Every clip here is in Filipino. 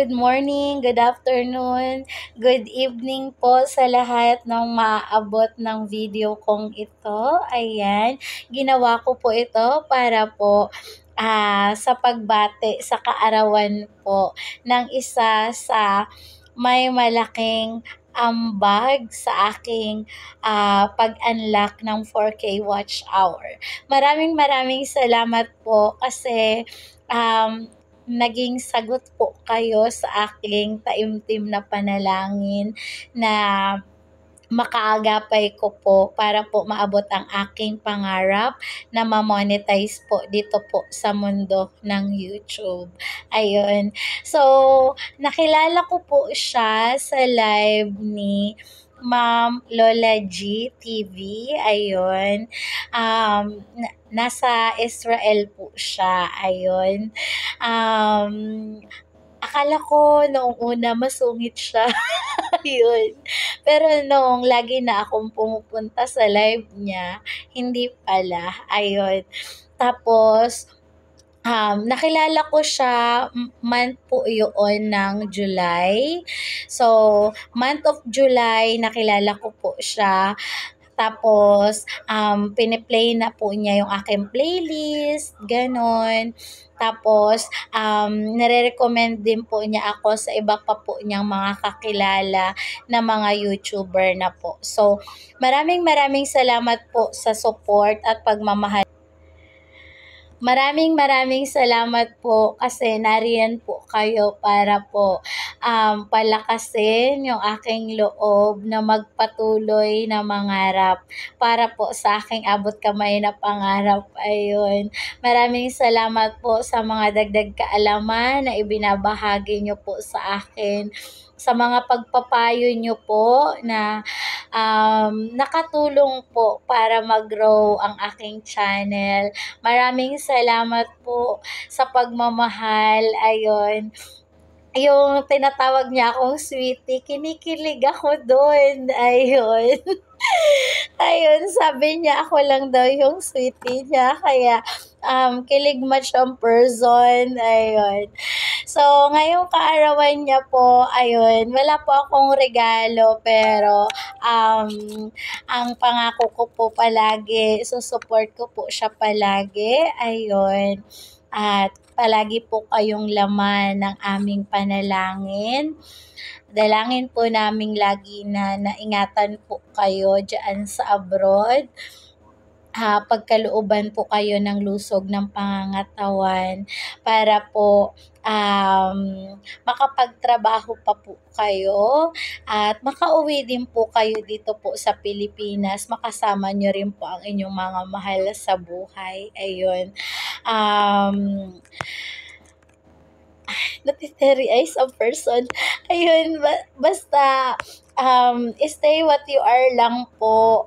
good morning, good afternoon, good evening po sa lahat ng maaabot ng video kong ito. Ayan, ginawa ko po ito para po sa pagbati sa kaarawan po ng isa sa may malaking ambag sa aking pag-unlock ng 4K watch hour. Maraming maraming salamat po kasi naging sagot po kayo sa aking taimtim na panalangin na makaagapay ko po para po maabot ang aking pangarap na ma-monetize po dito po sa mundo ng YouTube. Ayun. So, nakilala ko po siya sa live ni Ma'am Lola G TV. Ayun. Nasa Israel po siya. Ayun. Um, Akala ko noong una masungit siya. Ayun. Pero noong lagi na akong pumupunta sa live niya, hindi pala. Ayun. Tapos, nakilala ko siya month po yun ng July. So, month of July, nakilala ko po siya. Tapos, piniplay na po niya yung aking playlist, ganon. Tapos, nare-recommend din po niya ako sa iba pa po niyang mga kakilala na mga YouTuber na po. So, maraming maraming salamat po sa support at pagmamahal. Maraming salamat po kasi nariyan po kayo para po palakasin yung aking loob na magpatuloy na mangarap para po sa aking abot kamay na pangarap. Ayun. Maraming salamat po sa mga dagdag kaalaman na ibinabahagi nyo po sa akin, sa mga pagpapayo nyo po na nakatulong po para mag-grow ang aking channel. Maraming salamat po sa pagmamahal. Ayun. Yung tinatawag niya akong sweetie, kinikilig ako doon. Ayun. Ayun, sabi niya ako lang daw yung sweetie niya. Kaya, kilig much ang person. Ayun. So, ngayong kaarawan niya po, ayun, wala po akong regalo, pero, ang pangako ko po palagi, support ko po siya palagi. Ayun. At palagi po kayong laman ng aming panalangin. Dalangin po namin lagi na naingatan po kayo dyan sa abroad. Pagkalooban po kayo ng lusog ng pangangatawan para po makapagtrabaho pa po kayo at makauwi din po kayo dito po sa Pilipinas. Makasama nyo rin po ang inyong mga mahal sa buhay. Ayun. Natiteri ay sa person. Ayun, basta stay what you are lang po.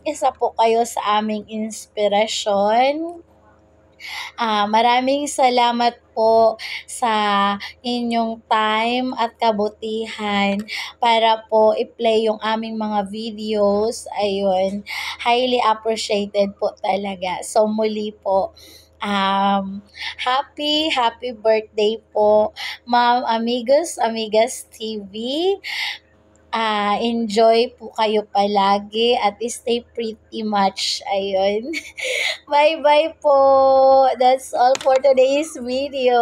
Isa po kayo sa aming inspirasyon. Maraming salamat po sa inyong time at kabutihan para po i-play yung aming mga videos. Ayun, highly appreciated po talaga. So muli po, happy birthday po, Ma'am Amigas TV. Enjoy po kayo palagi at stay pretty much. Ayun. Bye-bye po. That's all for today's video.